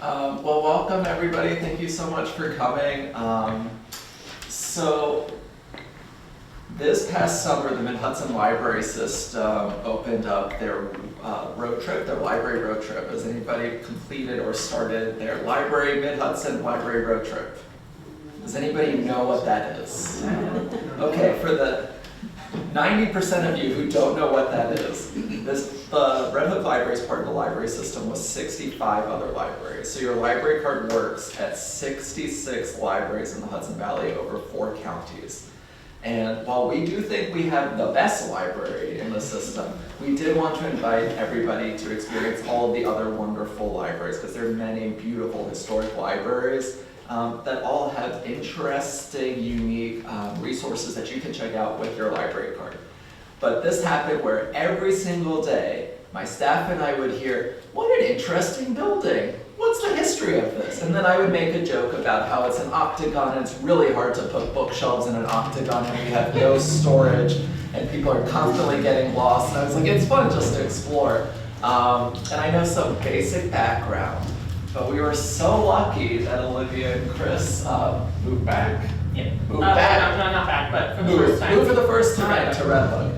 Well, welcome everybody. Thank you so much for coming. So this past summer, the Mid-Hudson Library System opened up their road trip, their library road trip. Has anybody completed or started their Mid-Hudson Library Road Trip? Does anybody know what that is? Okay, for the 90% of you who don't know what that is, the Red Hook Library is part of the library system with 65 other libraries. So your library card works at 66 libraries in the Hudson Valley over 4 counties. And while we do think we have the best library in the system, we did want to invite everybody to experience all of the other wonderful libraries, because there are many beautiful historic libraries that all have interesting, unique resources that you can check out with your library card. But this happened where every single day, my staff and I would hear, "What an interesting building. What's the history of this?" And then I would make a joke about how it's an octagon and it's really hard to put bookshelves in an octagon and we have no storage and people are constantly getting lost. And I was like, it's fun just to explore. And I know some basic background, but we were so lucky that Olivia and Chris moved back. Yeah. Moved back. No, not back, but for the first time. Moved for the first time to Red Hook.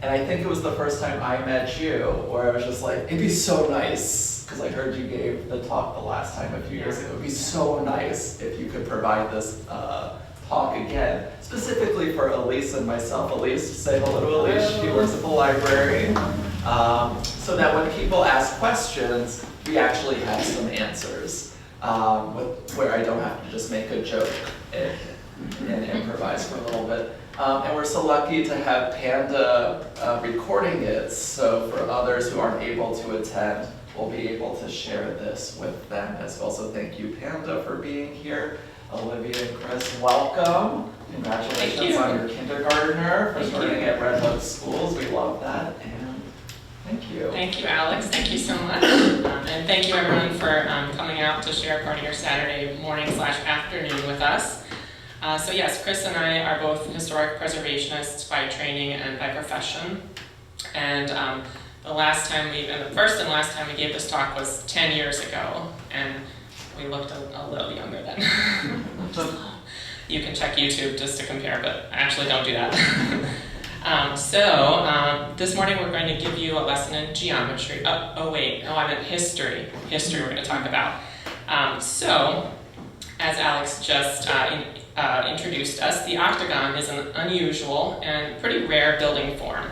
And I think it was the first time I met you, where I was just like, it'd be so nice, because I heard you gave the talk the last time a few years ago. It'd be so nice if you could provide this talk again, specifically for Elise and myself. Elise, say hello to Elise. She works at the library. So that when people ask questions, we actually have some answers, where I don't have to just make a joke and improvise for a little bit. And we're so lucky to have Panda recording it, so for others who aren't able to attend, we'll be able to share this with them as well. So thank you, Panda, for being here. Olivia and Chris, welcome. Congratulations on your kindergartner for starting at Red Hook Schools. We love that, and thank you. Thank you, Alex. Thank you so much. And thank you, everyone, for coming out to share part of your Saturday morning/afternoon with us. So yes, Chris and I are both historic preservationists by training and by profession. And the first and last time we gave this talk was 10 years ago, and we looked a little younger then. You can check YouTube just to compare, but actually don't do that. This morning we're going to give you a lesson in geometry. I meant history. History we're going to talk about. As Alex just introduced us, the octagon is an unusual and pretty rare building form,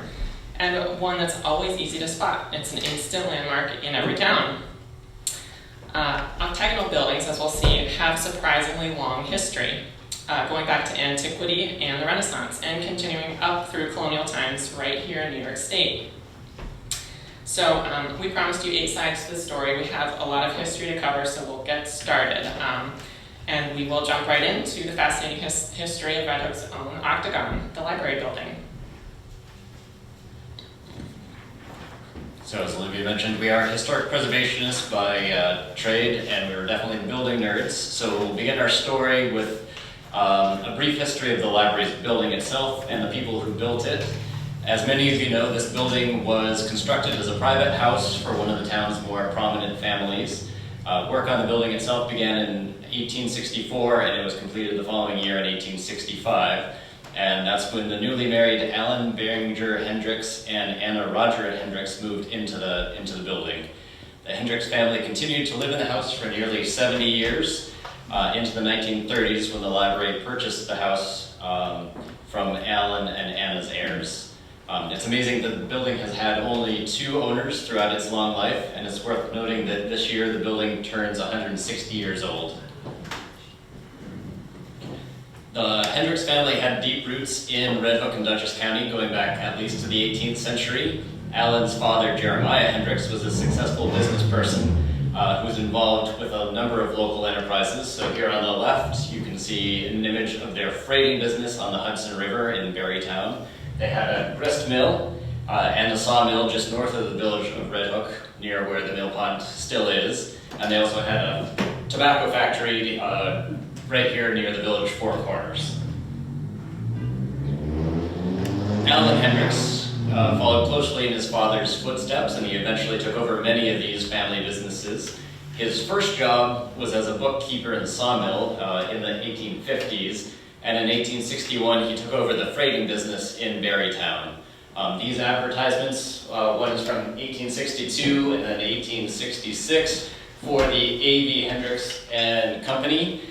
and one that's always easy to spot. It's an instant landmark in every town. Octagonal buildings, as we'll see, have surprisingly long history, going back to antiquity and the Renaissance, and continuing up through colonial times right here in New York State. So we promised you 8 sides to the story. We have a lot of history to cover, so we'll get started. And we will jump right into the fascinating history of Red Hook's own octagon, the library building. So as Olivia mentioned, we are historic preservationists by trade, and we're definitely building nerds. So we'll begin our story with a brief history of the library's building itself and the people who built it. As many of you know, this building was constructed as a private house for one of the town's more prominent families. Work on the building itself began in 1864, and it was completed the following year in 1865. And that's when the newly married Alan Beringer Hendricks and Anna Roger Hendricks moved into the building. The Hendricks family continued to live in the house for nearly 70 years, into the 1930s, when the library purchased the house from Alan and Anna's heirs. It's amazing that the building has had only 2 owners throughout its long life, and it's worth noting that this year the building turns 160 years old. The Hendricks family had deep roots in Red Hook and Dutchess County, going back at least to the 18th century. Alan's father, Jeremiah Hendricks, was a successful business person who was involved with a number of local enterprises. So here on the left, you can see an image of their freighting business on the Hudson River in Barrytown. They had a grist mill and a sawmill just north of the village of Red Hook, near where the mill pond still is. And they also had a tobacco factory right here near the village Four Corners. Alan Hendricks followed closely in his father's footsteps, and he eventually took over many of these family businesses. His first job was as a bookkeeper in the sawmill in the 1850s, and in 1861 he took over the freighting business in Barrytown. These advertisements, one is from 1862 and then 1866 for the A.B. Hendricks and Company.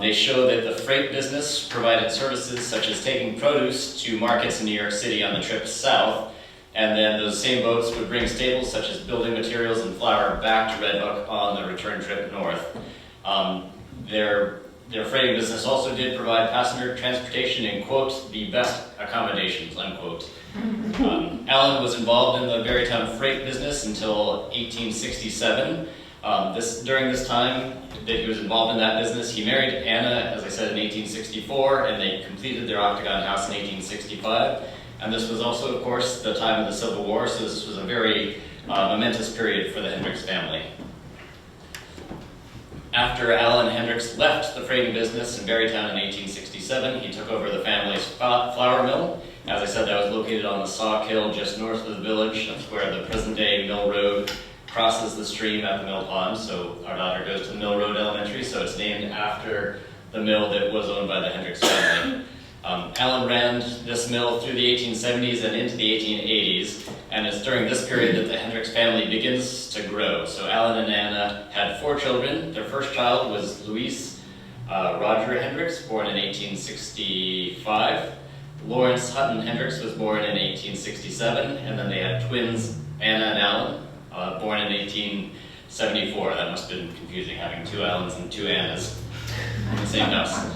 They show that the freight business provided services such as taking produce to markets in New York City on the trip south, and then those same boats would bring staples such as building materials and flour back to Red Hook on the return trip north. Their freighting business also did provide passenger transportation in, quote, the best accommodations, unquote. Allen was involved in the Barrytown freight business until 1867. During this time that he was involved in that business, he married Anna, as I said, in 1864, and they completed their Octagon house in 1865. And this was also, of course, the time of the Civil War, so this was a very momentous period for the Hendricks family. After Allen Hendricks left the freighting business in Barrytown in 1867, he took over the family's flour mill. As I said, that was located on the Sawkill just north of the village. That's where the present-day Mill Road crosses the stream at the mill pond. So our daughter goes to Mill Road Elementary, so it's named after the mill that was owned by the Hendricks family. Allen ran this mill through the 1870s and into the 1880s, and it's during this period that the Hendricks family begins to grow. So Allen and Anna had 4 children. Their first child was Louise Roger Hendricks, born in 1865. Lawrence Hutton Hendricks was born in 1867, and then they had twins, Anna and Allen, born in 1874. That must have been confusing, having 2 Allens and 2 Annas in the same house.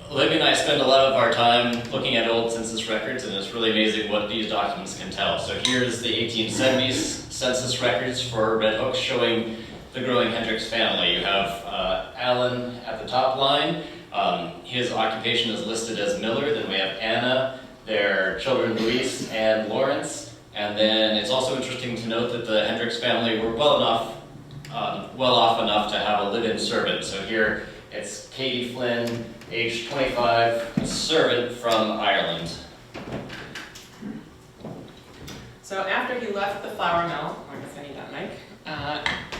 Olivia and I spend a lot of our time looking at old census records, and it's really amazing what these documents can tell. So here's the 1870s census records for Red Hook showing the growing Hendricks family. You have Allen at the top line. His occupation is listed as miller. Then we have Anna, their children Luis and Lawrence. And then it's also interesting to note that the Hendricks family were well off enough to have a live-in servant. So here it's Katie Flynn, age 25, a servant from Ireland. So after he left the flour mill, I guess I need that mic,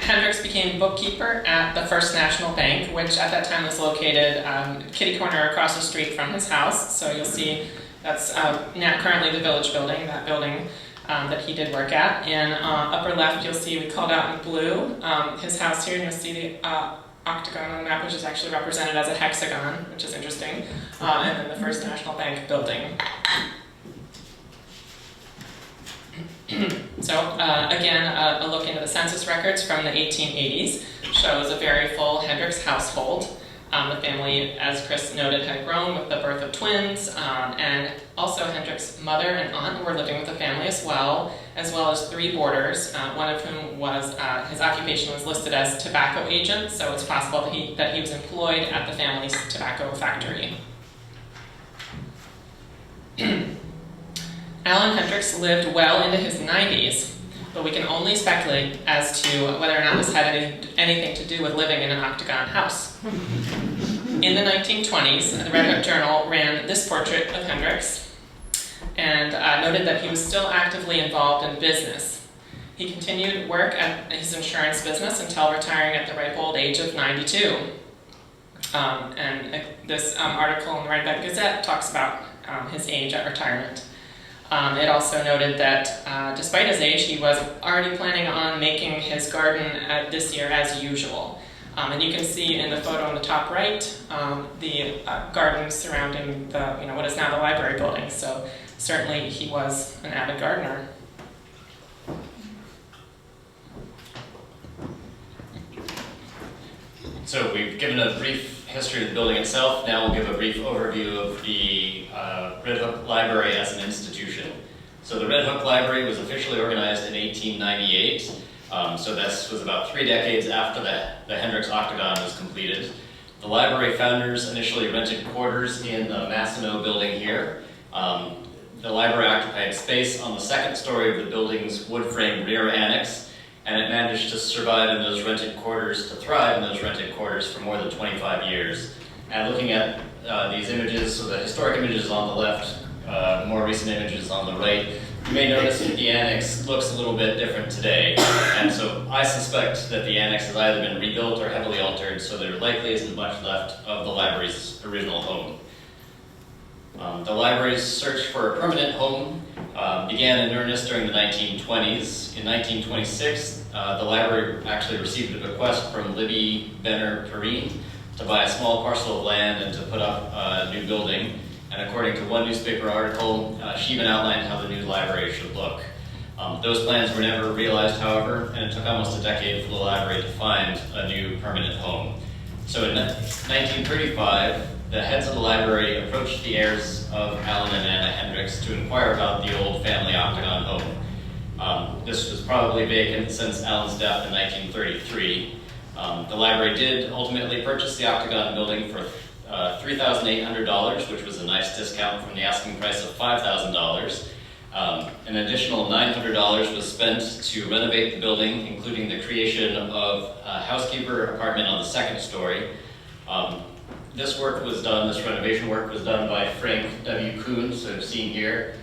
Hendricks became bookkeeper at the First National Bank, which at that time was located kitty corner across the street from his house. So you'll see that's now currently the village building, that building that he did work at. In upper left, you'll see we called out in blue his house here, and you'll see the octagon on the map, which is actually represented as a hexagon, which is interesting, and then the First National Bank building. So again, a look into the census records from the 1880s shows a very full Hendricks household. The family, as Chris noted, had grown with the birth of twins, and also Hendricks' mother and aunt were living with the family as well as 3 boarders, one of whom was, his occupation was listed as tobacco agent, so it's possible that he was employed at the family's tobacco factory. Allen Hendricks lived well into his 90s, but we can only speculate as to whether or not this had anything to do with living in an octagon house. In the 1920s, the Red Hook Journal ran this portrait of Hendricks and noted that he was still actively involved in business. He continued work at his insurance business until retiring at the ripe old age of 92. And this article in the Rhinebeck Gazette talks about his age at retirement. It also noted that despite his age, he was already planning on making his garden this year as usual. And you can see in the photo on the top right the garden surrounding what is now the library building. So certainly he was an avid gardener. So we've given a brief history of the building itself. Now we'll give a brief overview of the Red Hook Library as an institution. So the Red Hook Library was officially organized in 1898. So this was about 3 decades after the Hendricks Octagon was completed. The library founders initially rented quarters in the Massimo building here. The library occupied space on the 2nd story of the building's wood frame rear annex, and it managed to survive in those rented quarters, to thrive in those rented quarters for more than 25 years. And looking at these images, so the historic images on the left more recent images on the right, you may notice that the annex looks a little bit different today. And so I suspect that the annex has either been rebuilt or heavily altered, so there likely isn't much left of the library's original home. The library's search for a permanent home began in earnest during the 1920s. In 1926, the library actually received a bequest from Libby Benner Perrine to buy a small parcel of land and to put up a new building. And according to one newspaper article, she even outlined how the new library should look. Those plans were never realized, however, and it took almost a decade for the library to find a new permanent home. So in 1935, the heads of the library approached the heirs of Alan and Anna Hendricks to inquire about the old family Octagon home. This was probably vacant since Alan's death in 1933. The library did ultimately purchase the Octagon building for $3,800, which was a nice discount from the asking price of $5,000. An additional $900 was spent to renovate the building, including the creation of a housekeeper apartment on the second story. This renovation work was done by Frank W. Kuhn, so seen here.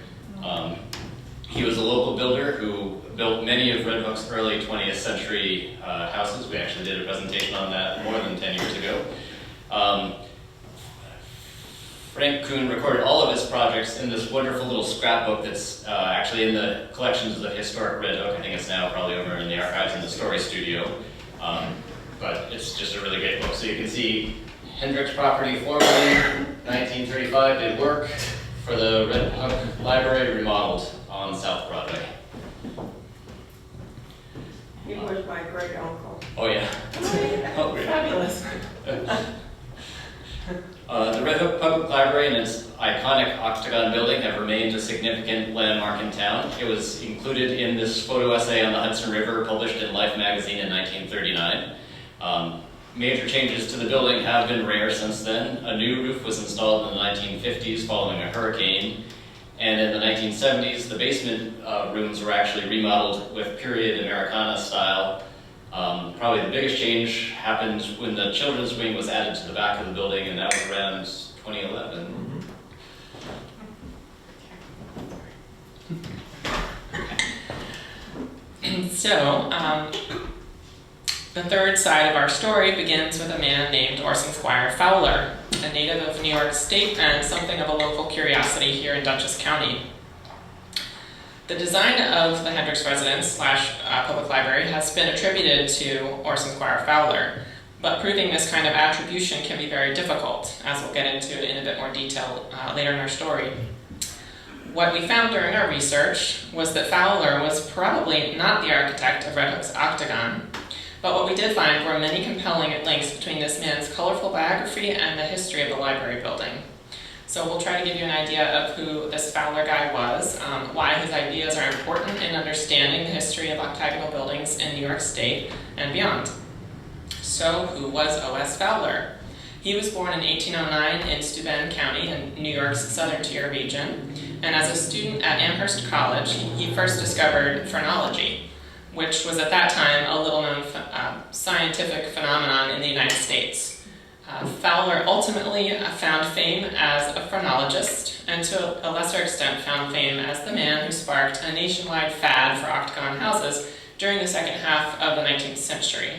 He was a local builder who built many of Red Hook's early 20th century houses. We actually did a presentation on that more than 10 years ago. Frank Kuhn recorded all of his projects in this wonderful little scrapbook that's actually in the collections of the historic Red Hook. I think it's now probably over in the archives in the Story Studio. But it's just a really great book. So you can see Hendricks property formerly, 1935, did work for the Red Hook Library, remodeled on South Broadway. He was my great uncle. Oh yeah. Oh, great. Fabulous. The Red Hook Public Library and its iconic Octagon building have remained a significant landmark in town. It was included in this photo essay on the Hudson River published in Life magazine in 1939. Major changes to the building have been rare since then. A new roof was installed in the 1950s following a hurricane. And in the 1970s, the basement rooms were actually remodeled with period Americana style. Probably the biggest change happened when the children's wing was added to the back of the building, and that was around 2011. So, the third side of our story begins with a man named Orson Squire Fowler, a native of New York State and something of a local curiosity here in Dutchess County. The design of the Hendricks residence / public library has been attributed to Orson Squire Fowler, but proving this kind of attribution can be very difficult, as we'll get into in a bit more detail later in our story. What we found during our research was that Fowler was probably not the architect of Red Hook's Octagon, but what we did find were many compelling links between this man's colorful biography and the history of the library building. So we'll try to give you an idea of who this Fowler guy was, why his ideas are important in understanding the history of octagonal buildings in New York State and beyond. So who was O.S. Fowler? He was born in 1809 in Steuben County in New York's southern tier region, and as a student at Amherst College, he first discovered phrenology, which was at that time a little-known scientific phenomenon in the United States. Fowler ultimately found fame as a phrenologist, and to a lesser extent found fame as the man who sparked a nationwide fad for octagon houses during the second half of the 19th century.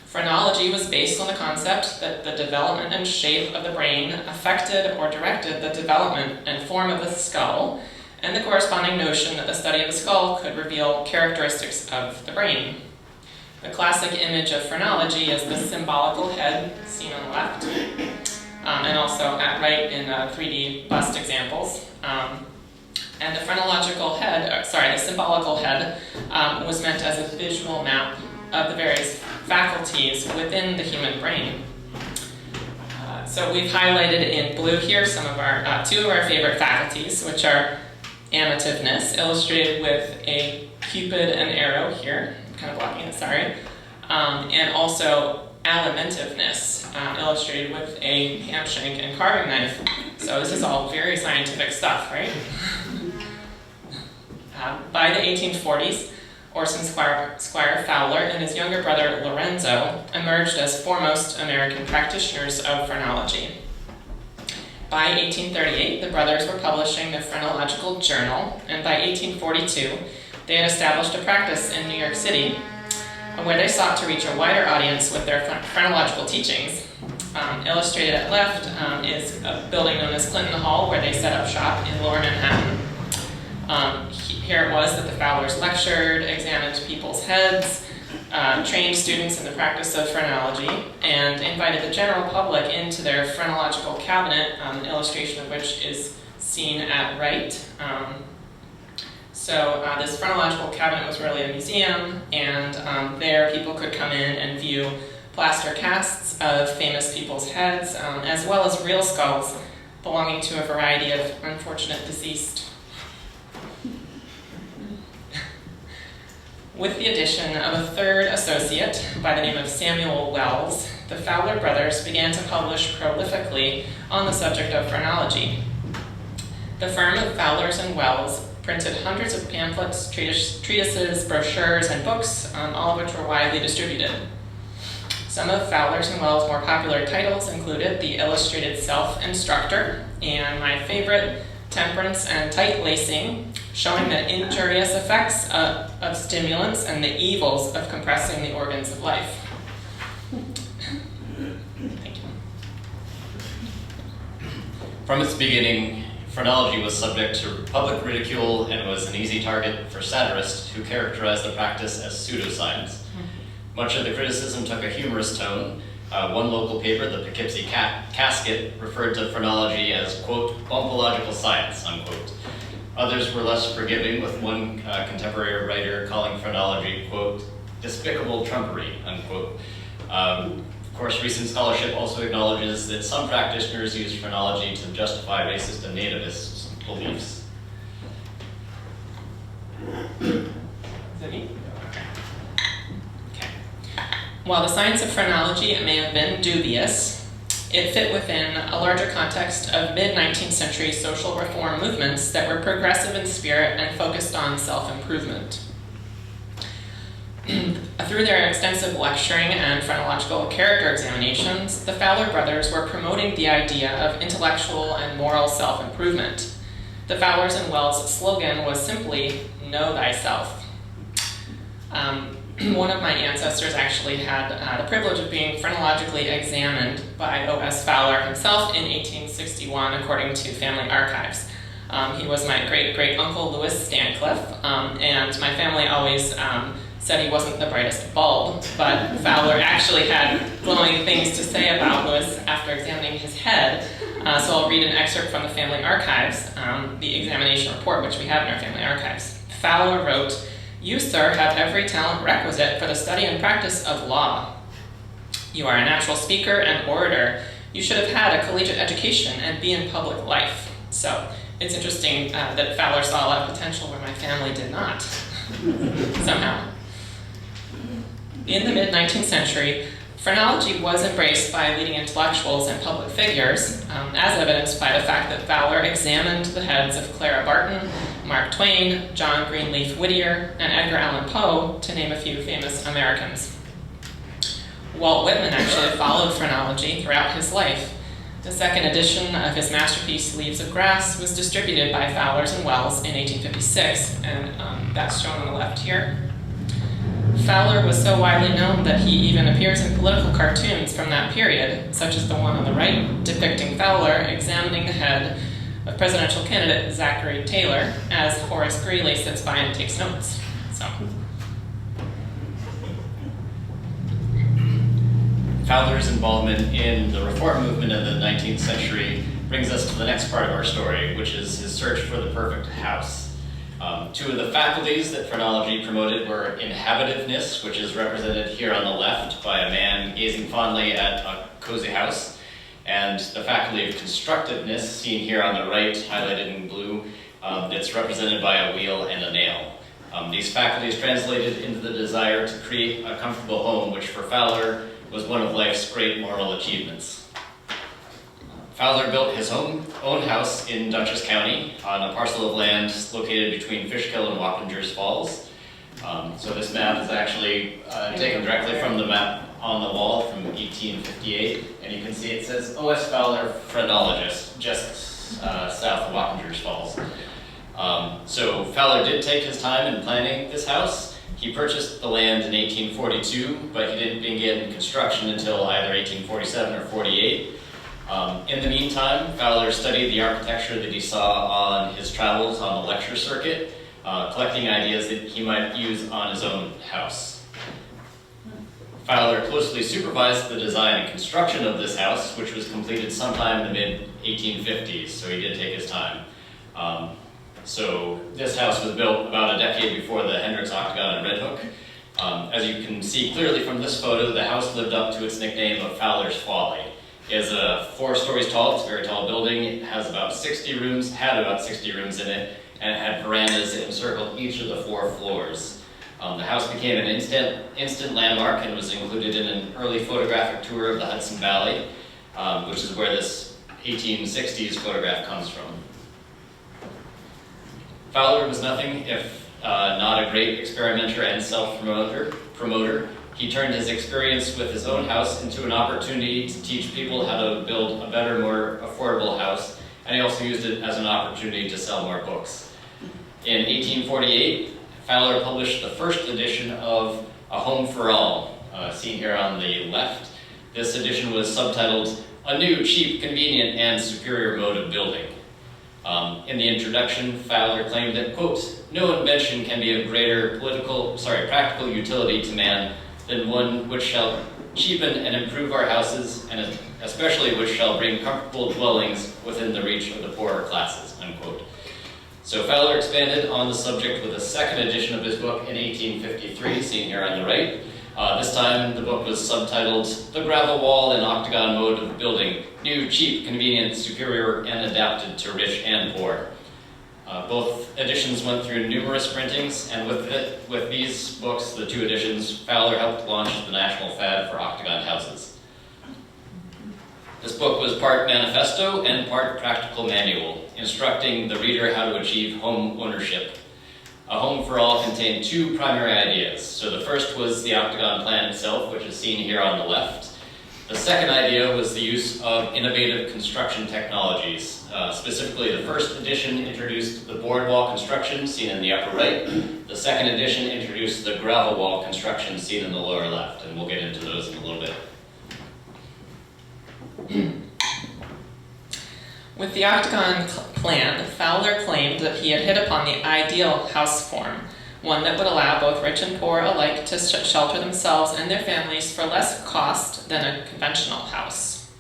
Phrenology was based on the concept that the development and shape of the brain affected or directed the development and form of the skull, and the corresponding notion that the study of the skull could reveal characteristics of the brain. The classic image of phrenology is the symbolical head seen on the left, and also at right in 3D bust examples. And the phrenological head, the symbolical head was meant as a visual map of the various faculties within the human brain. So we've highlighted in blue here some of our two of our favorite faculties, which are amativeness, illustrated with a cupid and arrow here, kind of blocking it, sorry, and also alimentiveness, illustrated with a ham shank and carving knife. So this is all very scientific stuff, right? By the 1840s, Orson Squire Fowler and his younger brother Lorenzo emerged as foremost American practitioners of phrenology. By 1838, the brothers were publishing the Phrenological Journal, and by 1842, they had established a practice in New York City where they sought to reach a wider audience with their phrenological teachings. Illustrated at left is a building known as Clinton Hall, where they set up shop in Lower Manhattan. Here it was that the Fowlers lectured, examined people's heads, trained students in the practice of phrenology, and invited the general public into their phrenological cabinet, an illustration of which is seen at right. This phrenological cabinet was really a museum, and there people could come in and view plaster casts of famous people's heads, as well as real skulls belonging to a variety of unfortunate deceased. With the addition of a third associate by the name of Samuel Wells, the Fowler brothers began to publish prolifically on the subject of phrenology. The firm of Fowlers and Wells printed hundreds of pamphlets, treatises, brochures, and books, all of which were widely distributed. Some of Fowlers and Wells' more popular titles included The Illustrated Self-Instructor and my favorite, Temperance and Tight Lacing, showing the injurious effects of stimulants and the evils of compressing the organs of life. Thank you. From its beginning, phrenology was subject to public ridicule and was an easy target for satirists who characterized the practice as pseudoscience. Much of the criticism took a humorous tone. One local paper, the Poughkeepsie Casket, referred to phrenology as, quote, bumpological science, unquote. Others were less forgiving, with one contemporary writer calling phrenology, quote, despicable trumpery, unquote. Of course, recent scholarship also acknowledges that some practitioners use phrenology to justify racist and nativist beliefs. Is that me? Okay. While the science of phrenology may have been dubious, it fit within a larger context of mid-19th century social reform movements that were progressive in spirit and focused on self-improvement. Through their extensive lecturing and phrenological character examinations, the Fowler brothers were promoting the idea of intellectual and moral self-improvement. The Fowlers and Wells slogan was simply, know thyself. One of my ancestors actually had the privilege of being phrenologically examined by O.S. Fowler himself in 1861, according to family archives. He was my great-great-uncle Louis Stancliffe, and my family always said he wasn't the brightest bulb, but Fowler actually had glowing things to say about Louis after examining his head. So I'll read an excerpt from the family archives, the examination report, which we have in our family archives. Fowler wrote, "You, sir, have every talent requisite for the study and practice of law. You are a natural speaker and orator. You should have had a collegiate education and be in public life." So it's interesting that Fowler saw a lot of potential where my family did not, somehow. In the mid-19th century, phrenology was embraced by leading intellectuals and public figures, as evidenced by the fact that Fowler examined the heads of Clara Barton, Mark Twain, John Greenleaf Whittier, and Edgar Allan Poe, to name a few famous Americans. Walt Whitman actually followed phrenology throughout his life. The second edition of his masterpiece, Leaves of Grass, was distributed by Fowlers and Wells in 1856, and that's shown on the left here. Fowler was so widely known that he even appears in political cartoons from that period, such as the one on the right, depicting Fowler examining the head of presidential candidate Zachary Taylor as Horace Greeley sits by and takes notes. So. Fowler's involvement in the reform movement of the 19th century brings us to the next part of our story, which is his search for the perfect house. Two of the faculties that phrenology promoted were inhabitiveness, which is represented here on the left by a man gazing fondly at a cozy house, and the faculty of constructiveness, seen here on the right, highlighted in blue, that's represented by a wheel and a nail. These faculties translated into the desire to create a comfortable home, which for Fowler was one of life's great moral achievements. Fowler built his own house in Dutchess County on a parcel of land located between Fishkill and Wappingers Falls. So this map is actually taken directly from the map on the wall from 1858, and you can see it says O.S. Fowler, phrenologist, just south of Wappingers Falls. So Fowler did take his time in planning this house. He purchased the land in 1842, but he didn't begin construction until either 1847 or 48. In the meantime, Fowler studied the architecture that he saw on his travels on the lecture circuit, collecting ideas that he might use on his own house. Fowler closely supervised the design and construction of this house, which was completed sometime in the mid-1850s, so he did take his time. So this house was built about a decade before the Hendricks Octagon and Red Hook. As you can see clearly from this photo, the house lived up to its nickname of Fowler's Folly. It is 4 stories tall, it's a very tall building. It has about 60 rooms, had about 60 rooms in it, and it had verandas that encircled each of the 4 floors. The house became an instant landmark and was included in an early photographic tour of the Hudson Valley, which is where this 1860s photograph comes from. Fowler was nothing if not a great experimenter and self-promoter. He turned his experience with his own house into an opportunity to teach people how to build a better, more affordable house, and he also used it as an opportunity to sell more books. In 1848, Fowler published the first edition of A Home for All, seen here on the left. This edition was subtitled, A New, Cheap, Convenient, and Superior Mode of Building. In the introduction, Fowler claimed that, quote, no invention can be of greater practical utility to man than one which shall cheapen and improve our houses, and especially which shall bring comfortable dwellings within the reach of the poorer classes, unquote. So Fowler expanded on the subject with a second edition of his book in 1853, seen here on the right. This time, the book was subtitled The Gravel Wall and Octagon Mode of Building, New, Cheap, Convenient, Superior, and Adapted to Rich and Poor. Both editions went through numerous printings, and with these books, the 2 editions, Fowler helped launch the national fad for octagon houses. This book was part manifesto and part practical manual, instructing the reader how to achieve home ownership. A Home for All contained 2 primary ideas. So the first was the octagon plan itself, which is seen here on the left. The second idea was the use of innovative construction technologies. Specifically, the first edition introduced the board wall construction, seen in the upper right. The second edition introduced the gravel wall construction, seen in the lower left, and we'll get into those in a little bit. With the octagon plan, Fowler claimed that he had hit upon the ideal house form, one that would allow both rich and poor alike to shelter themselves and their families for less cost than a conventional house.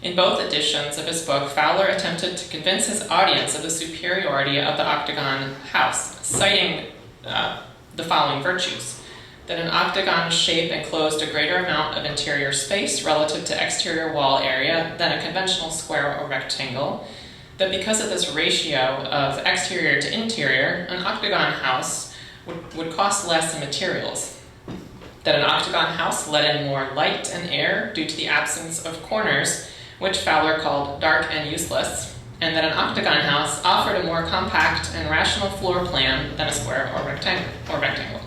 In both editions of his book, Fowler attempted to convince his audience of the superiority of the octagon house, citing the following virtues: that an octagon shape enclosed a greater amount of interior space relative to exterior wall area than a conventional square or rectangle, that because of this ratio of exterior to interior, an octagon house would cost less in materials, that an octagon house let in more light and air due to the absence of corners, which Fowler called dark and useless, and that an octagon house offered a more compact and rational floor plan than a square or rectangle.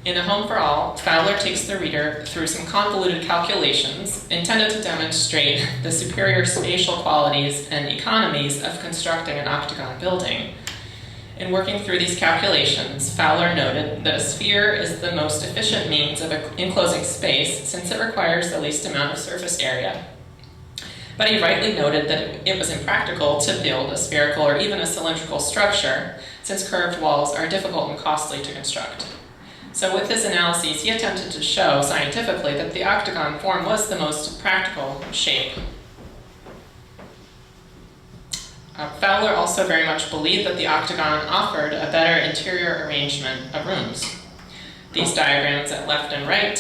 In A Home for All, Fowler takes the reader through some convoluted calculations intended to demonstrate the superior spatial qualities and economies of constructing an octagon building. In working through these calculations, Fowler noted that a sphere is the most efficient means of enclosing space since it requires the least amount of surface area. But he rightly noted that it was impractical to build a spherical or even a cylindrical structure since curved walls are difficult and costly to construct. So with his analyses, he attempted to show scientifically that the octagon form was the most practical shape. Fowler also very much believed that the octagon offered a better interior arrangement of rooms. These diagrams at left and right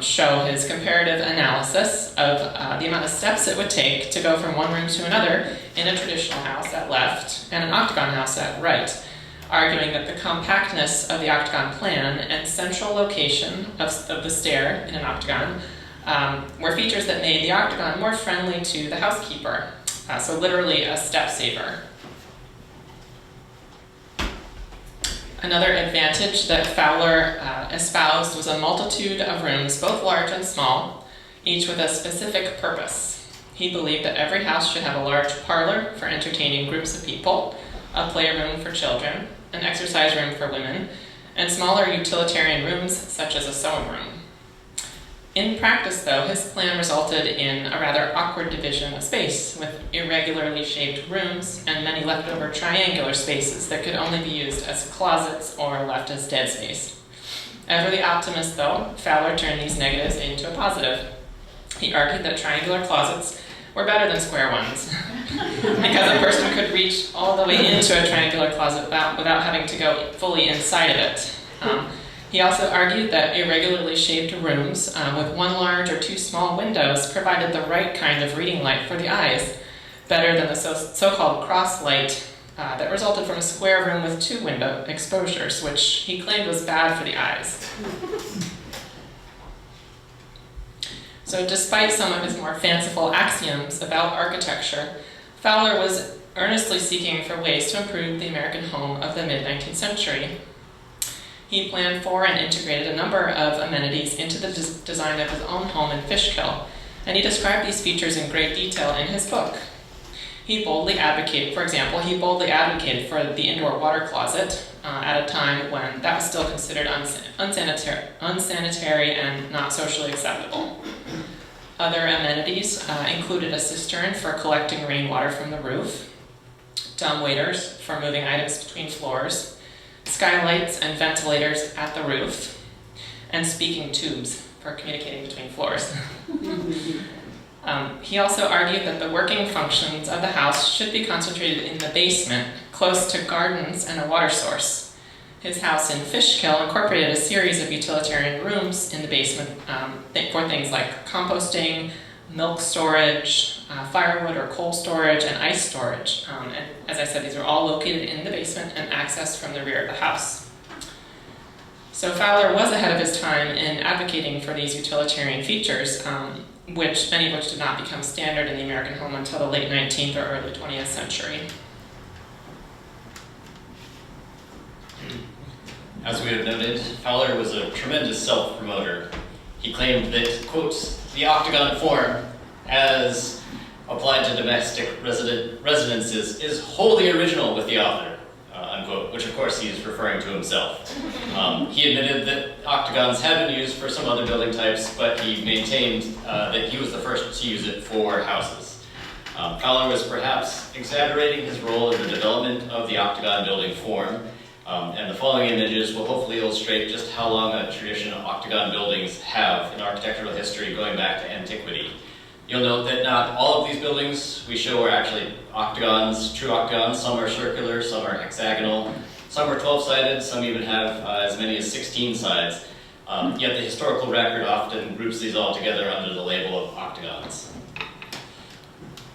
show his comparative analysis of the amount of steps it would take to go from one room to another in a traditional house at left and an octagon house at right, arguing that the compactness of the octagon plan and central location of the stair in an octagon were features that made the octagon more friendly to the housekeeper, so literally a step saver. Another advantage that Fowler espoused was a multitude of rooms, both large and small, each with a specific purpose. He believed that every house should have a large parlor for entertaining groups of people, a playroom for children, an exercise room for women, and smaller utilitarian rooms such as a sewing room. In practice, though, his plan resulted in a rather awkward division of space, with irregularly shaped rooms and many leftover triangular spaces that could only be used as closets or left as dead space. Ever the optimist, though, Fowler turned these negatives into a positive. He argued that triangular closets were better than square ones, because a person could reach all the way into a triangular closet without having to go fully inside of it. He also argued that irregularly shaped rooms with one large or two small windows provided the right kind of reading light for the eyes, better than the so-called cross light that resulted from a square room with two window exposures, which he claimed was bad for the eyes. So despite some of his more fanciful axioms about architecture, Fowler was earnestly seeking for ways to improve the American home of the mid-19th century. He planned for and integrated a number of amenities into the design of his own home in Fishkill, and he described these features in great detail in his book. He boldly advocated for the indoor water closet at a time when that was still considered unsanitary and not socially acceptable. Other amenities included a cistern for collecting rainwater from the roof, dumbwaiters for moving items between floors, skylights and ventilators at the roof, and speaking tubes for communicating between floors. He also argued that the working functions of the house should be concentrated in the basement, close to gardens and a water source. His house in Fishkill incorporated a series of utilitarian rooms in the basement for things like composting, milk storage, firewood or coal storage, and ice storage. And as I said, these are all located in the basement and accessed from the rear of the house. So Fowler was ahead of his time in advocating for these utilitarian features, many of which did not become standard in the American home until the late 19th or early 20th century. As we have noted, Fowler was a tremendous self-promoter. He claimed that, quote, the octagon form, as applied to domestic residences, is wholly original with the author, unquote, which of course he's referring to himself. He admitted that octagons had been used for some other building types, but he maintained that he was the first to use it for houses. Fowler was perhaps exaggerating his role in the development of the octagon building form, and the following images will hopefully illustrate just how long a tradition octagon buildings have in architectural history going back to antiquity. You'll note that not all of these buildings we show are actually octagons, true octagons. Some are circular, some are hexagonal, some are 12-sided, some even have as many as 16 sides. Yet the historical record often groups these all together under the label of octagons.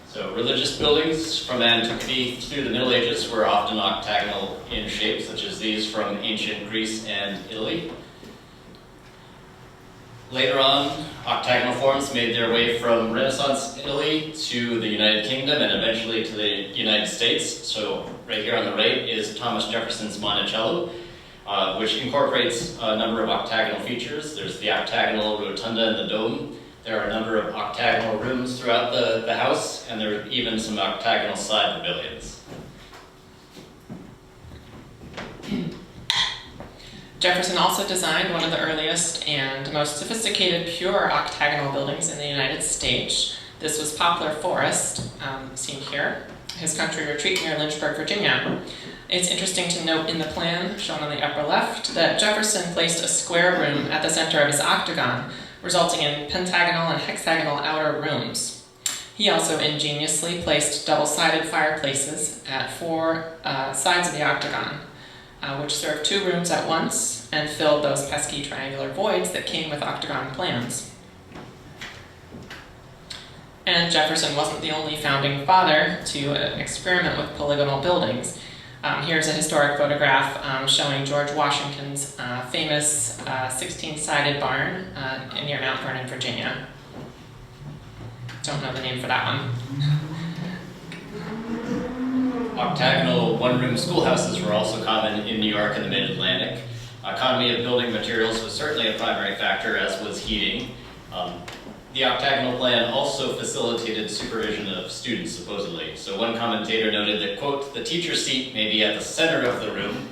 So religious buildings from antiquity through the Middle Ages were often octagonal in shape, such as these from ancient Greece and Italy. Later on, octagonal forms made their way from Renaissance Italy to the United Kingdom and eventually to the United States. So right here on the right is Thomas Jefferson's Monticello, which incorporates a number of octagonal features. There's the octagonal rotunda and the dome. There are a number of octagonal rooms throughout the house, and there are even some octagonal side pavilions. Jefferson also designed one of the earliest and most sophisticated pure octagonal buildings in the United States. This was Poplar Forest, seen here, his country retreat near Lynchburg, Virginia. It's interesting to note in the plan, shown on the upper left, that Jefferson placed a square room at the center of his octagon, resulting in pentagonal and hexagonal outer rooms. He also ingeniously placed double-sided fireplaces at 4 sides of the octagon, which served 2 rooms at once and filled those pesky triangular voids that came with octagon plans. And Jefferson wasn't the only founding father to experiment with polygonal buildings. Here's a historic photograph showing George Washington's famous 16-sided barn near Mount Vernon, Virginia. Don't know the name for that one. Octagonal one-room schoolhouses were also common in New York and the Mid-Atlantic. Economy of building materials was certainly a primary factor, as was heating. The octagonal plan also facilitated supervision of students, supposedly. So one commentator noted that, quote, the teacher's seat may be at the center of the room,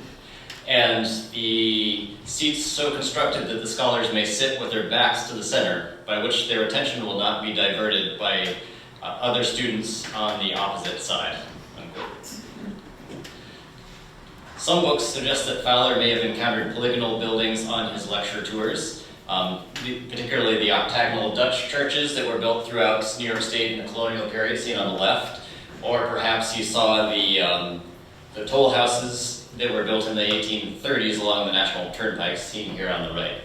and the seats so constructed that the scholars may sit with their backs to the center, by which their attention will not be diverted by other students on the opposite side, unquote. Some books suggest that Fowler may have encountered polygonal buildings on his lecture tours, particularly the octagonal Dutch churches that were built throughout New York State in the colonial period, seen on the left, or perhaps he saw the toll houses that were built in the 1830s along the National Turnpike, seen here on the right.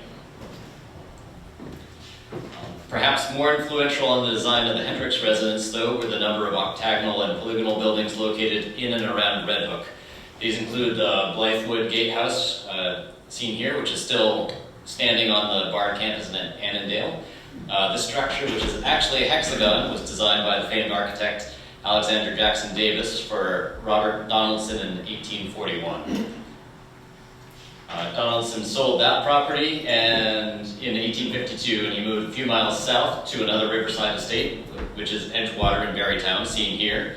Perhaps more influential on the design of the Hendricks residence, though, were the number of octagonal and polygonal buildings located in and around Red Hook. These include the Blythewood Gatehouse, seen here, which is still standing on the Bard campus in Annandale. This structure, which is actually a hexagon, was designed by the famed architect Alexander Jackson Davis for Robert Donaldson in 1841. Donaldson sold that property and in 1852, and he moved a few miles south to another riverside estate, which is Edgewater in Barrytown, seen here.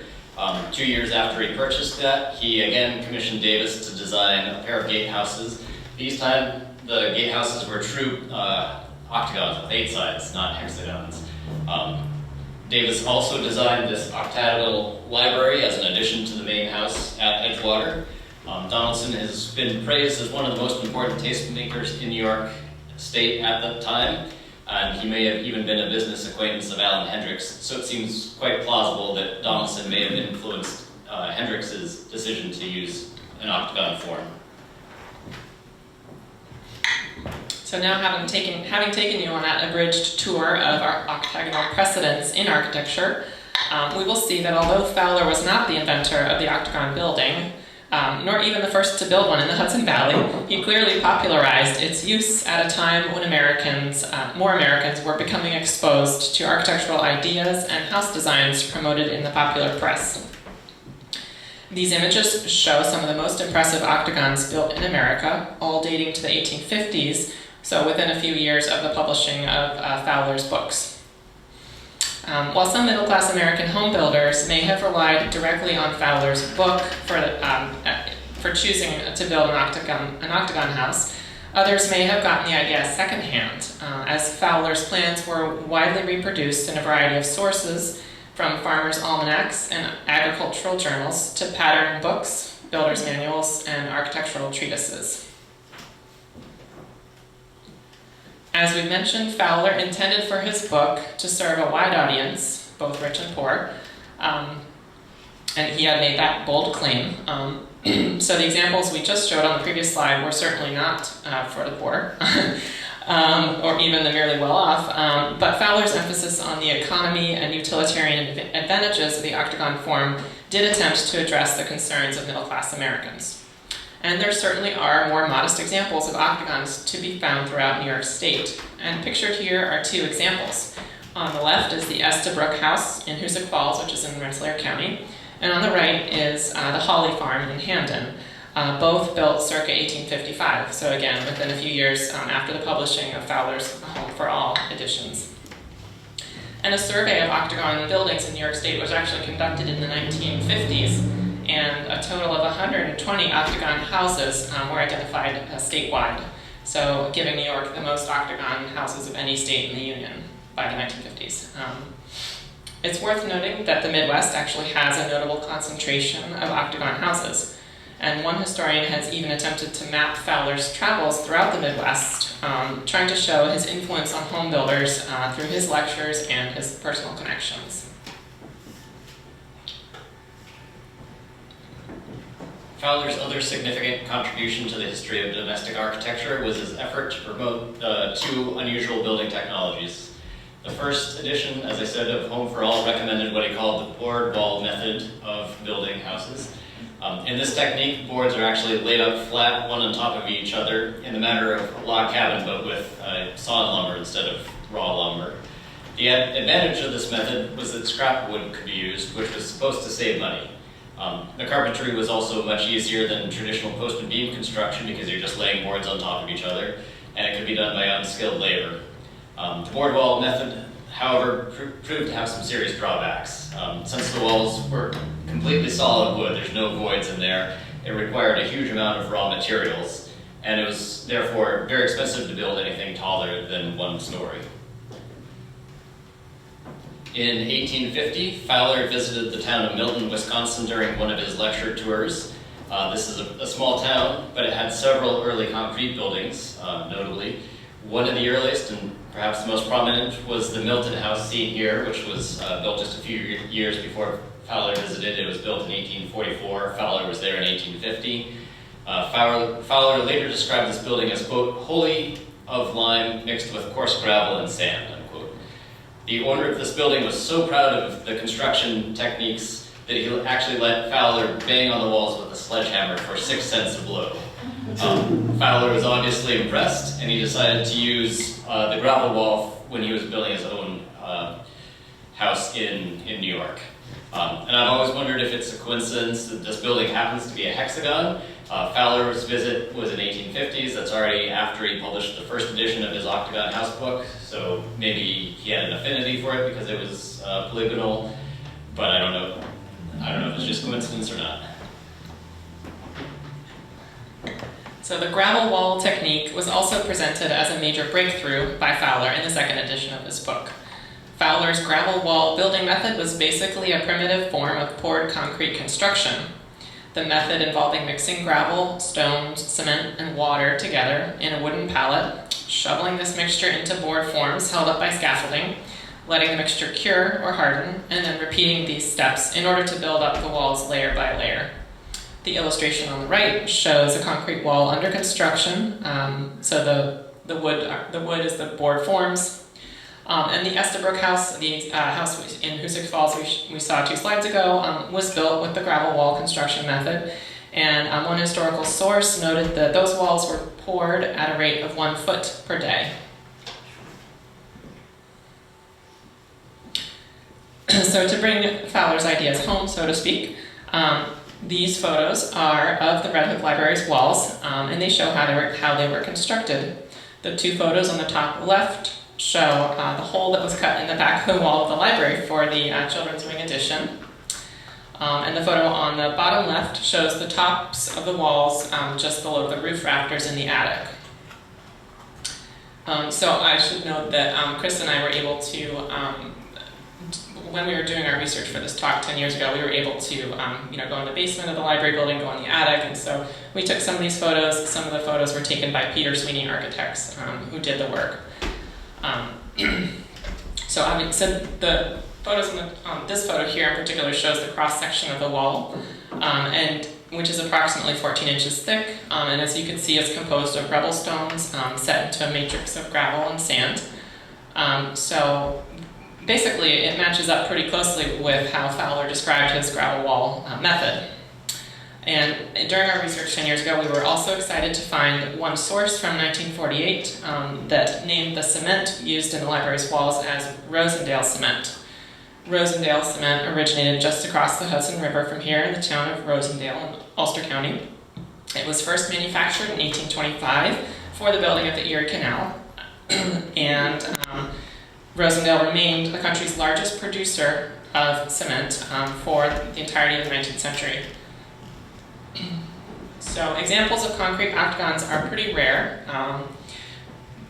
2 years after he purchased that, he again commissioned Davis to design a pair of gatehouses. These time, the gatehouses were true octagons with 8 sides, not hexagons. Davis also designed this octagonal library as an addition to the main house at Edgewater. Donaldson has been praised as one of the most important tastemakers in New York State at the time, and he may have even been a business acquaintance of Allen Hendricks, so it seems quite plausible that Donaldson may have influenced Hendricks's decision to use an octagon form. So now having taken you on that abridged tour of our octagonal precedents in architecture, we will see that although Fowler was not the inventor of the octagon building, nor even the first to build one in the Hudson Valley, he clearly popularized its use at a time when more Americans were becoming exposed to architectural ideas and house designs promoted in the popular press. These images show some of the most impressive octagons built in America, all dating to the 1850s, so within a few years of the publishing of Fowler's books. While some middle-class American home builders may have relied directly on Fowler's book for choosing to build an octagon house, others may have gotten the idea secondhand, as Fowler's plans were widely reproduced in a variety of sources, from farmers' almanacs and agricultural journals to pattern books, builders' manuals, and architectural treatises. As we mentioned, Fowler intended for his book to serve a wide audience, both rich and poor, and he had made that bold claim. So the examples we just showed on the previous slide were certainly not for the poor, or even the merely well-off, but Fowler's emphasis on the economy and utilitarian advantages of the octagon form did attempt to address the concerns of middle-class Americans. And there certainly are more modest examples of octagons to be found throughout New York State. And pictured here are 2 examples. On the left is the Estabrook House in Hoosick Falls, which is in Rensselaer County. And on the right is the Holly Farm in Hamden, both built circa 1855. So again, within a few years after the publishing of Fowler's Home for All editions. And a survey of octagon buildings in New York State was actually conducted in the 1950s. And a total of 120 octagon houses were identified statewide, so giving New York the most octagon houses of any state in the Union by the 1950s. It's worth noting that the Midwest actually has a notable concentration of octagon houses, and one historian has even attempted to map Fowler's travels throughout the Midwest, trying to show his influence on home builders through his lectures and his personal connections. Fowler's other significant contribution to the history of domestic architecture was his effort to promote 2 unusual building technologies. The first edition, as I said, of Home for All recommended what he called the board wall method of building houses. In this technique, boards are actually laid up flat, one on top of each other, in the manner of a log cabin, but with sawn lumber instead of raw lumber. The advantage of this method was that scrap wood could be used, which was supposed to save money. The carpentry was also much easier than traditional post and beam construction because you're just laying boards on top of each other, and it could be done by unskilled labor. The board wall method, however, proved to have some serious drawbacks. Since the walls were completely solid wood, there's no voids in there, it required a huge amount of raw materials, and it was therefore very expensive to build anything taller than 1 story. In 1850, Fowler visited the town of Milton, Wisconsin during one of his lecture tours. This is a small town, but it had several early concrete buildings, notably. One of the earliest and perhaps the most prominent was the Milton House seen here, which was built just a few years before Fowler visited. It was built in 1844. Fowler was there in 1850. Fowler later described this building as, quote, wholly of lime mixed with coarse gravel and sand, unquote. The owner of this building was so proud of the construction techniques that he actually let Fowler bang on the walls with a sledgehammer for 6 cents a blow. Fowler was obviously impressed, and he decided to use the gravel wall when he was building his own house in New York. And I've always wondered if it's a coincidence that this building happens to be a hexagon. Fowler's visit was in 1850s. That's already after he published the first edition of his Octagon House book, so maybe he had an affinity for it because it was polygonal, but I don't know. I don't know if it's just coincidence or not. So the gravel wall technique was also presented as a major breakthrough by Fowler in the second edition of his book. Fowler's gravel wall building method was basically a primitive form of poured concrete construction. The method involving mixing gravel, stones, cement, and water together in a wooden pallet, shoveling this mixture into board forms held up by scaffolding, letting the mixture cure or harden, and then repeating these steps in order to build up the walls layer by layer. The illustration on the right shows a concrete wall under construction. So the wood is the board forms. And the Estabrook House, the house in Hoosick Falls we saw 2 slides ago, was built with the gravel wall construction method. And one historical source noted that those walls were poured at a rate of 1 foot per day. So to bring Fowler's ideas home, so to speak, these photos are of the Red Hook Library's walls, and they show how they were constructed. The 2 photos on the top left show the hole that was cut in the back of the wall of the library for the Children's Wing edition. And the photo on the bottom left shows the tops of the walls just below the roof rafters in the attic. So I should note that Chris and I were able to, when we were doing our research for this talk 10 years ago, we were able to go in the basement of the library building, go in the attic, and so we took some of these photos. Some of the photos were taken by Peter Sweeney Architects, who did the work. So the photos this photo here in particular shows the cross section of the wall, and which is approximately 14 inches thick, and as you can see, it's composed of rebel stones set into a matrix of gravel and sand. So basically, it matches up pretty closely with how Fowler described his gravel wall method. And during our research 10 years ago, we were also excited to find one source from 1948 that named the cement used in the library's walls as Rosendale cement. Rosendale cement originated just across the Hudson River from here in the town of Rosendale in Ulster County. It was first manufactured in 1825 for the building of the Erie Canal, and Rosendale remained the country's largest producer of cement for the entirety of the 19th century. So examples of concrete octagons are pretty rare,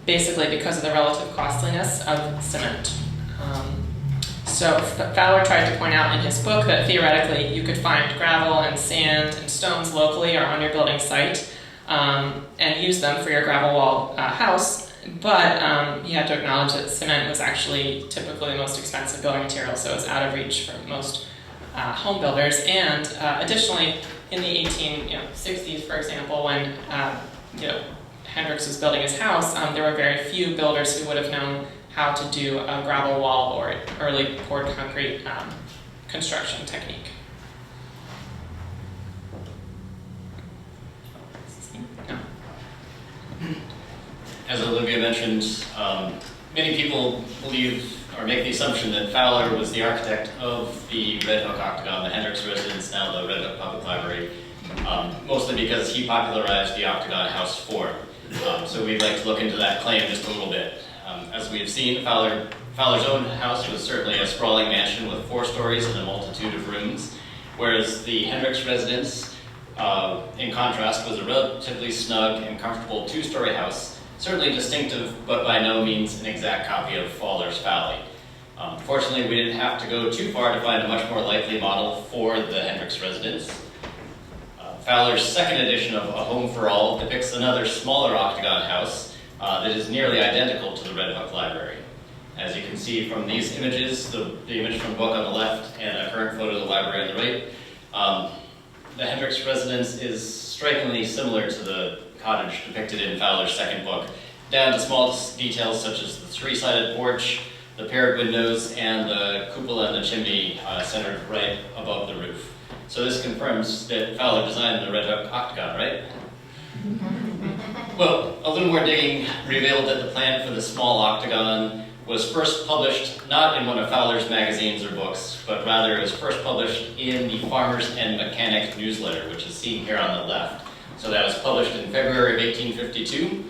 basically because of the relative costliness of cement. So Fowler tried to point out in his book that theoretically you could find gravel and sand and stones locally or on your building site and use them for your gravel wall house, but he had to acknowledge that cement was actually typically the most expensive building material, so it's out of reach for most home builders. And additionally, in the 1860s, for example, when Hendricks was building his house, there were very few builders who would have known how to do a gravel wall or early poured concrete construction technique. No. As Olivia mentioned, many people believe or make the assumption that Fowler was the architect of the Red Hook Octagon, the Hendricks residence, now the Red Hook Public Library, mostly because he popularized the Octagon House form. So we'd like to look into that claim just a little bit. As we have seen, Fowler's own house was certainly a sprawling mansion with 4 stories and a multitude of rooms, whereas the Hendricks residence, in contrast, was a relatively snug and comfortable 2-story house, certainly distinctive, but by no means an exact copy of Fowler's Folly. Fortunately, we didn't have to go too far to find a much more likely model for the Hendricks residence. Fowler's second edition of A Home for All depicts another smaller octagon house that is nearly identical to the Red Hook Library. As you can see from these images, the image from the book on the left and a current photo of the library on the right, the Hendricks residence is strikingly similar to the cottage depicted in Fowler's second book, down to small details such as the 3-sided porch, the paired windows, and the cupola and the chimney centered right above the roof. So this confirms that Fowler designed the Red Hook Octagon, right? Well, a little more digging revealed that the plan for the small octagon was first published not in one of Fowler's magazines or books, but rather it was first published in the Farmers and Mechanic newsletter, which is seen here on the left. So that was published in February of 1852.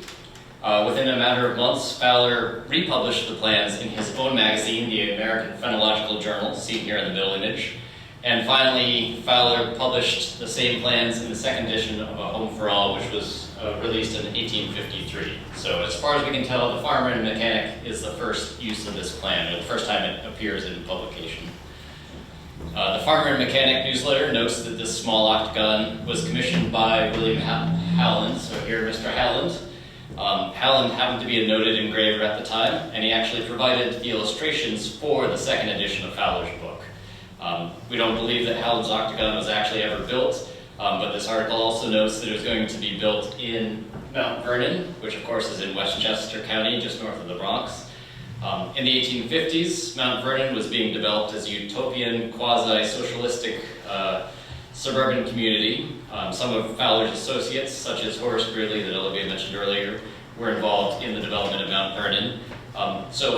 Within a matter of months, Fowler republished the plans in his own magazine, the American Phenological Journal, seen here in the middle image. And finally, Fowler published the same plans in the second edition of A Home for All, which was released in 1853. So as far as we can tell, the Farmer and Mechanic is the first use of this plan, or the first time it appears in publication. The Farmer and Mechanic newsletter notes that this small octagon was commissioned by William Howland, so here Mr. Howland. Howland happened to be a noted engraver at the time, and he actually provided the illustrations for the second edition of Fowler's book. We don't believe that Howland's octagon was actually ever built, but this article also notes that it was going to be built in Mount Vernon, which of course is in Westchester County, just north of the Bronx. In the 1850s, Mount Vernon was being developed as a utopian, quasi-socialistic suburban community. Some of Fowler's associates, such as Horace Greeley that Olivia mentioned earlier, were involved in the development of Mount Vernon. So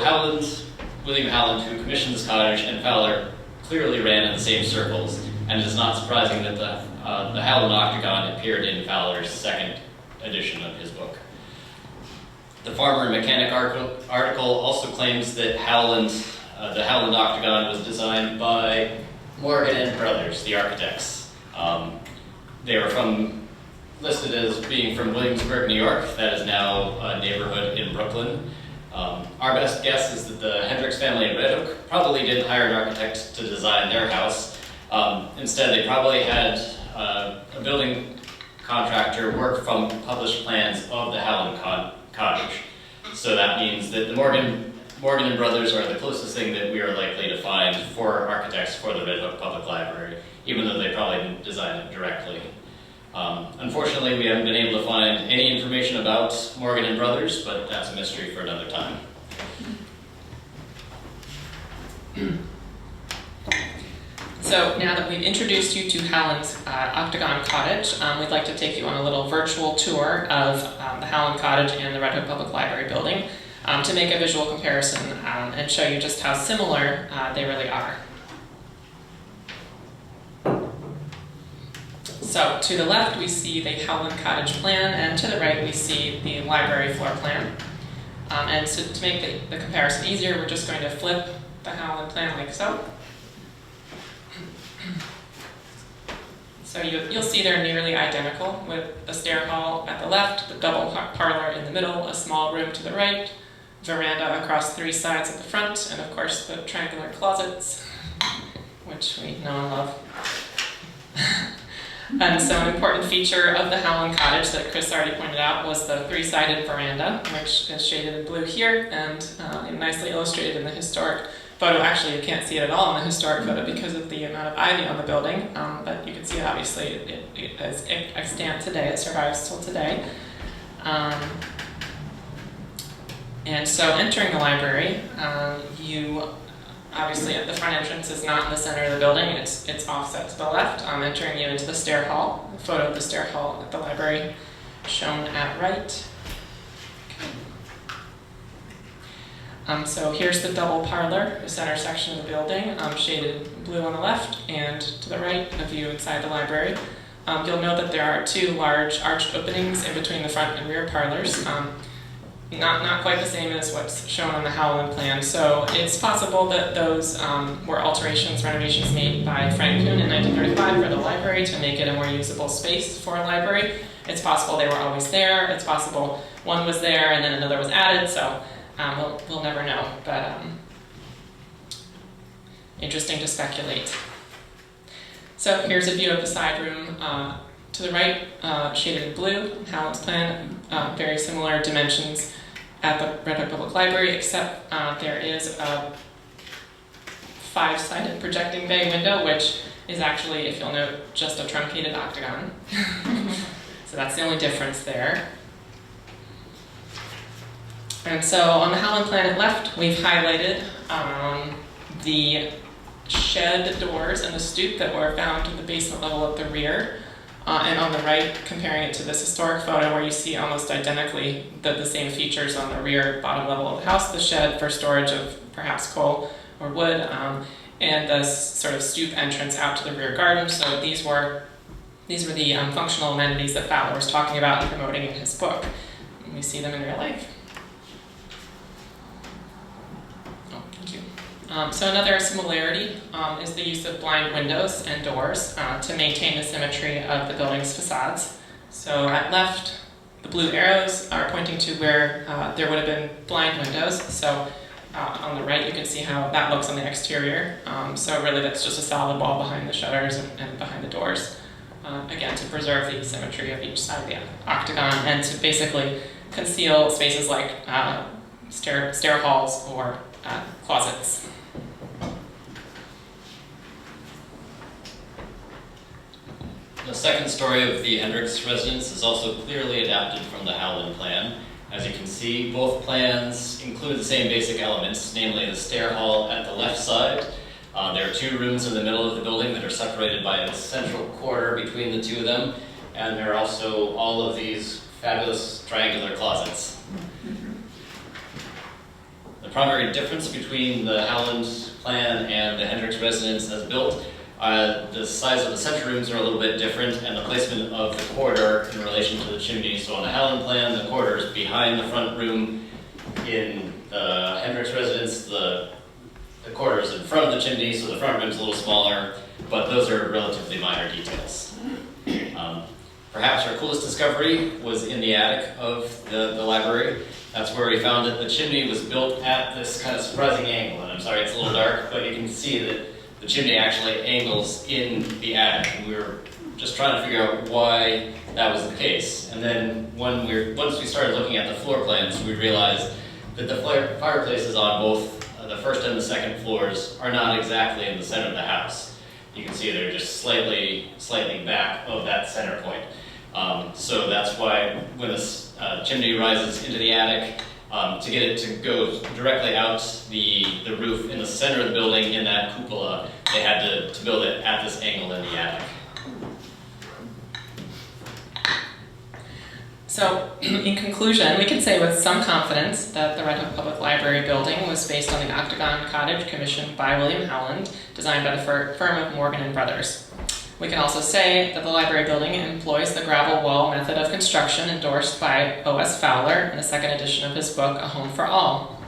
William Howland, who commissioned this cottage, and Fowler clearly ran in the same circles, and it is not surprising that the Howland Octagon appeared in Fowler's second edition of his book. The Farmer and Mechanic article also claims that the Howland Octagon was designed by Morgan and Brothers, the architects. They were listed as being from Williamsburg, New York. That is now a neighborhood in Brooklyn. Our best guess is that the Hendricks family in Red Hook probably didn't hire an architect to design their house. Instead, they probably had a building contractor work from published plans of the Howland cottage. So that means that the Morgan and Brothers are the closest thing that we are likely to find for architects for the Red Hook Public Library, even though they probably didn't design it directly. Unfortunately, we haven't been able to find any information about Morgan and Brothers, but that's a mystery for another time. So now that we've introduced you to Howland's Octagon Cottage, we'd like to take you on a little virtual tour of the Howland Cottage and the Red Hook Public Library building to make a visual comparison and show you just how similar they really are. So to the left we see the Howland Cottage plan, and to the right we see the library floor plan. And so to make the comparison easier, we're just going to flip the Howland plan like so. So you'll see they're nearly identical, with the stair hall at the left, the double parlor in the middle, a small room to the right, veranda across 3 sides at the front, and of course the triangular closets, which we know and love. And so an important feature of the Howland Cottage that Chris already pointed out was the 3-sided veranda, which is shaded in blue here and nicely illustrated in the historic photo. Actually, you can't see it at all in the historic photo because of the amount of ivy on the building, but you can see it obviously as extant today, it survives till today. And so entering the library, you obviously the front entrance is not in the center of the building, it's offset to the left, entering you into the stair hall. A photo of the stair hall at the library shown at right. So here's the double parlor, the center section of the building, shaded blue on the left, and to the right, a view inside the library. You'll note that there are two large arched openings in between the front and rear parlors. Not quite the same as what's shown on the Howland plan. So it's possible that those were alterations, renovations made by Frank Kuhn in 1935 for the library to make it a more usable space for a library. It's possible they were always there. It's possible one was there and then another was added. So we'll never know. But interesting to speculate. So here's a view of the side room. To the right, shaded in blue, Howland's plan, very similar dimensions at the Red Hook Public Library, except there is a 5-sided projecting bay window, which is actually, if you'll note, just a truncated octagon. So that's the only difference there. And so on the Howland plan at left, we've highlighted the shed doors and the stoop that were found at the basement level at the rear. And on the right, comparing it to this historic photo where you see almost identically the same features on the rear bottom level of the house, the shed for storage of perhaps coal or wood, and the sort of stoop entrance out to the rear garden. So these were the functional amenities that Fowler was talking about and promoting in his book. And we see them in real life. Oh, thank you. So another similarity is the use of blind windows and doors to maintain the symmetry of the building's facades. So at left, the blue arrows are pointing to where there would have been blind windows. So on the right, you can see how that looks on the exterior. So really that's just a solid wall behind the shutters and behind the doors. Again, to preserve the symmetry of each side of the octagon and to basically conceal spaces like stair halls or closets. The second story of the Hendricks residence is also clearly adapted from the Howland plan. As you can see, both plans include the same basic elements, namely the stair hall at the left side. There are 2 rooms in the middle of the building that are separated by a central corridor between the 2 of them, and there are also all of these fabulous triangular closets. The primary difference between the Howland plan and the Hendricks residence as built, the size of the central rooms are a little bit different, and the placement of the corridor in relation to the chimney. So on the Howland plan, the corridor is behind the front room. In the Hendricks residence, the corridor is in front of the chimney, so the front room is a little smaller, but those are relatively minor details. Perhaps our coolest discovery was in the attic of the library. That's where we found that the chimney was built at this kind of surprising angle. And I'm sorry, it's a little dark, but you can see that the chimney actually angles in the attic. And we were just trying to figure out why that was the case. And then once we started looking at the floor plans, we realized that the fireplaces on both the first and the second floors are not exactly in the center of the house. You can see they're just slightly back of that center point. So that's why when this chimney rises into the attic, to get it to go directly out the roof in the center of the building in that cupola, they had to build it at this angle in the attic. So, in conclusion, we can say with some confidence that the Red Hook Public Library building was based on the Octagon Cottage commissioned by William Howland, designed by the firm of Morgan & Brothers. We can also say that the library building employs the gravel wall method of construction endorsed by O.S. Fowler in the second edition of his book, A Home for All.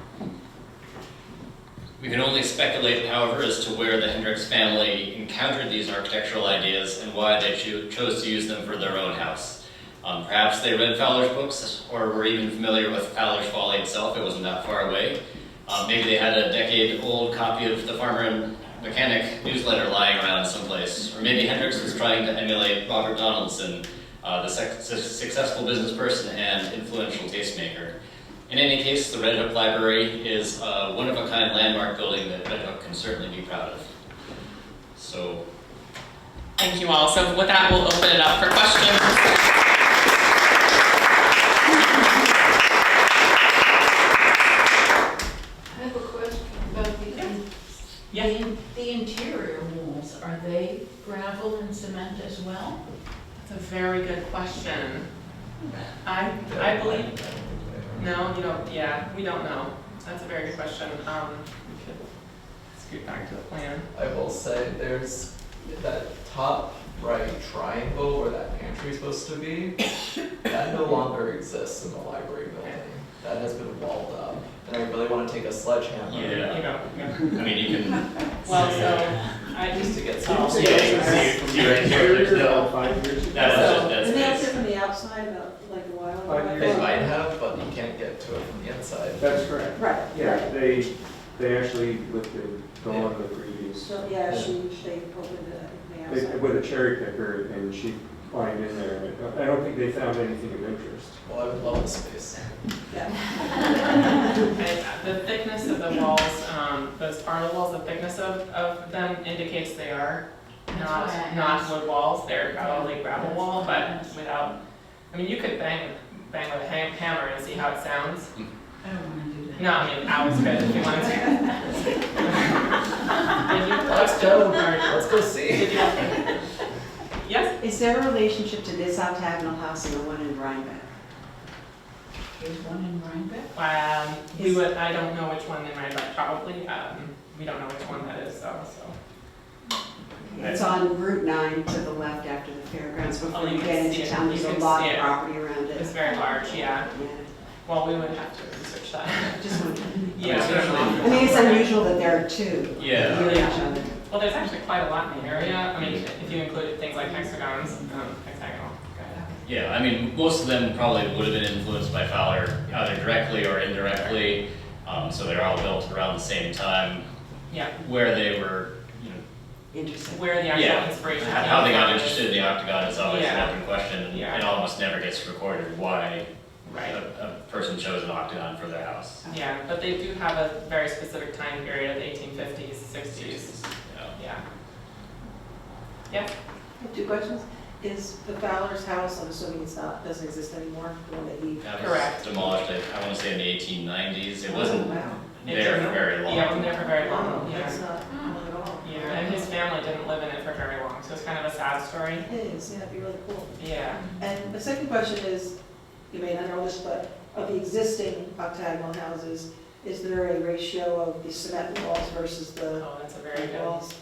We can only speculate, however, as to where the Hendricks family encountered these architectural ideas and why they chose to use them for their own house. Perhaps they read Fowler's books or were even familiar with Fowler's Folly itself. It wasn't that far away. Maybe they had a decade-old copy of the Farmer and Mechanic newsletter lying around someplace. Or maybe Hendricks was trying to emulate Robert Donaldson, the successful business person and influential tastemaker. In any case, the Red Hook Library is a one-of-a-kind landmark building that Red Hook can certainly be proud of. So, thank you all. So with that, we'll open it up for questions. I have a question about the interior walls. Are they gravel and cement as well? That's a very good question. I believe, no, you don't, yeah, we don't know. That's a very good question. We could scoot back to the plan. I will say there's that top right triangle where that pantry is supposed to be, that no longer exists in the library building. That has been walled up. And I really want to take a sledgehammer. Yeah. You know, yeah. I mean, you can, Well, so I Just just, to get some. Oh, yeah, you can see right here, there's no, that was just And they dead also space. from the outside, like a while ago. 5 I years. They thought- might have, but you can't get to it from the inside. That's correct. Right, Yeah, right. they actually lifted gone the previous, So, yeah, they opened it, I think, the outside. with a cherry picker, and she climbed in there. And I don't think they found anything of interest. Well, I would love the space. Yeah. the thickness of the walls, those parlor walls, the thickness of them indicates they are That's why I not asked. wood walls, they're probably gravel wall, but without, I mean, you could bang with a hammer and see how it sounds. I don't wanna do that. No, I mean, Alex could if you wanted to. Did you- Let's go, let's go see. Did you- Yes? Is there a relationship to this octagonal house and the one in Rhinebeck? There's one in Rhinebeck? We would, I don't know which one they might, but probably, we don't know which one that is, so. It's on Route 9 to the left after the fairgrounds, before Oh, you you can get see into it. town, You there's a can lot see of it. property around it. It's very large, yeah. Yeah, Well, we would have to research that. just wondering. Yeah. Especially- I mean, it's unusual that there are two Yeah. near each Yeah. other. Well, there's actually quite a lot in the area. I mean, if you included things like hexagons, hexagonal. Yeah, I mean, most of them probably would have been influenced by Fowler, either directly or indirectly. So they're all built around the same time, Yeah, where they were, you know, Interesting. where the actual Yeah. inspiration came how they got from. interested in the octagon is always an Yeah. open question. Yeah. It almost never gets recorded why Right. a person chose an octagon for their house. Yeah, but they do have a very specific time period of the 1850s, 60s. Yeah. Yeah. I have two questions. Is the Fowler's house, I'm assuming it's not, doesn't exist anymore, the one that he. That was Correct. demolished, I want to say in the 1890s. It wasn't Oh, wow. there for very long. Yeah, it wasn't there for very Wow, long. that's Yeah. not long at all. Yeah, and his family didn't live in it for very long, so it's kind of a sad story. It is, yeah, it'd be really cool. Yeah. And the second question is, you may not know this, but of the existing octagonal houses, is there a ratio of the cement walls versus the Oh, that's a very good. walls?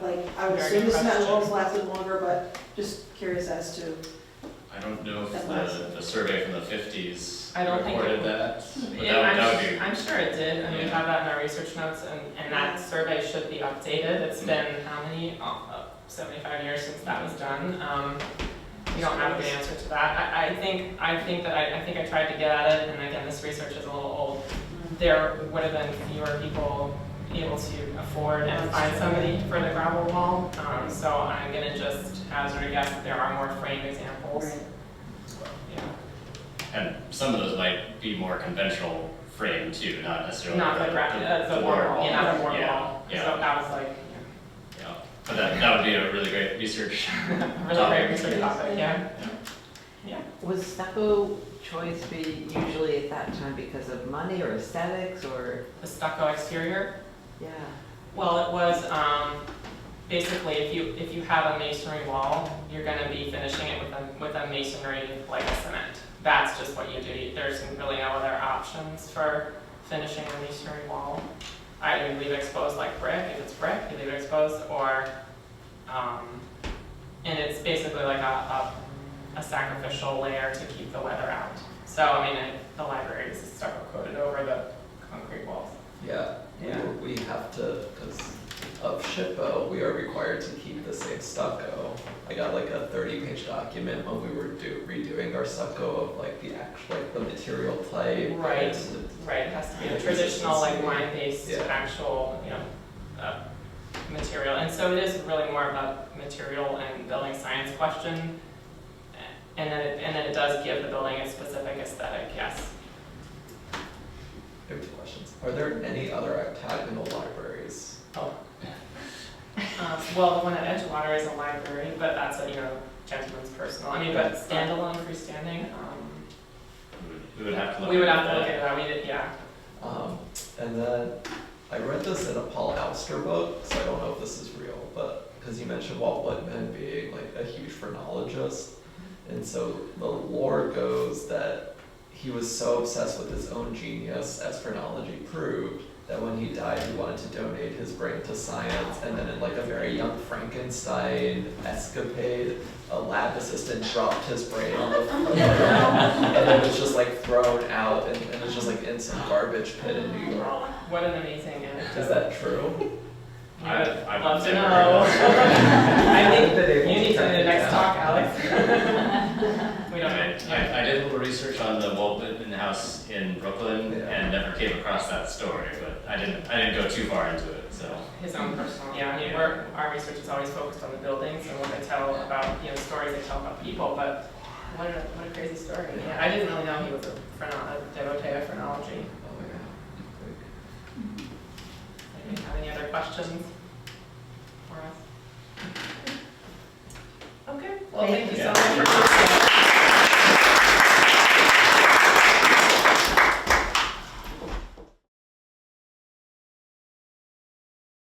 Yeah. Like, I would Very assume the good cement question. walls lasted longer, but just curious as to. I don't know if That was- the survey from the 50s I don't think recorded it- that. But Yeah, that would be, I'm sure it did, and we Yeah. have that in our research notes, and that survey should be updated. It's Mm-hmm. been how many, 75 years since that was done. We don't have a good answer to that. I think I tried to get at it, and again, this research is a little old. There would have been fewer people able to afford and find somebody for the gravel wall. So I'm gonna just hazard a guess that there are more framed examples. Yeah. and some of those might be more conventional frame too, not necessarily Not the the board board, yeah, not the board Yeah, wall. yeah. So that was like, Yeah, but that would be a really great research. really great research topic, yeah. Yeah. Was stucco choice be usually at that time because of money or aesthetics or, The stucco exterior, yeah? well, it was, basically, if you have a masonry wall, you're gonna be finishing it with a masonry like a cement. That's just what you do. There's really no other options for finishing a masonry wall. Either you leave it exposed like brick, if it's brick, you leave it exposed, or, and it's basically like a sacrificial layer to keep the weather out. So, I mean, the library is stucco coated over the concrete walls. Yeah, Yeah. we have to, because of SHPO, we are required to keep the same stucco. I got like a 30-page document when we were redoing our stucco of like the actual, like the material type. Right. and- Right, it has to be the traditional, like, Consistency. line-based, Yeah. actual, material. And so it is really more about material and building science question. And then it does give the building a specific aesthetic, yes. I have two questions. Are there any other octagonal libraries? Oh. Well, the one at Edgewater is a library, but that's a, gentleman's personal. I mean, but standalone, freestanding, We would have to look we would at have to look that. at that, we did, yeah. And then I read this in a Paul Auster book, so I don't know if this is real, but because you mentioned Walt Whitman being like a huge phrenologist, and so the lore goes that he was so obsessed with his own genius, as phrenology proved, that when he died, he wanted to donate his brain to science, and then in like a very young Frankenstein escapade, a lab assistant dropped his brain on the floor, and it was just like thrown out, and it was just like in some garbage pit in New York. What an amazing anecdote. Is that true? I've Love to never know. heard that. I think That it you won't need to track do the it next down. talk, Alex. We don't know. I did a little research on the Walt Whitman House in Brooklyn Yeah. and never came across that story, but I didn't go too far into it, so. His own personal, yeah, I mean, our research is always focused on the buildings and what they tell about, you know, stories they tell about people, but what a crazy story. Yeah, I didn't really know he was a devotee of phrenology. Oh my god. Anybody have any other questions for us? Okay, well, thank you so much for coming.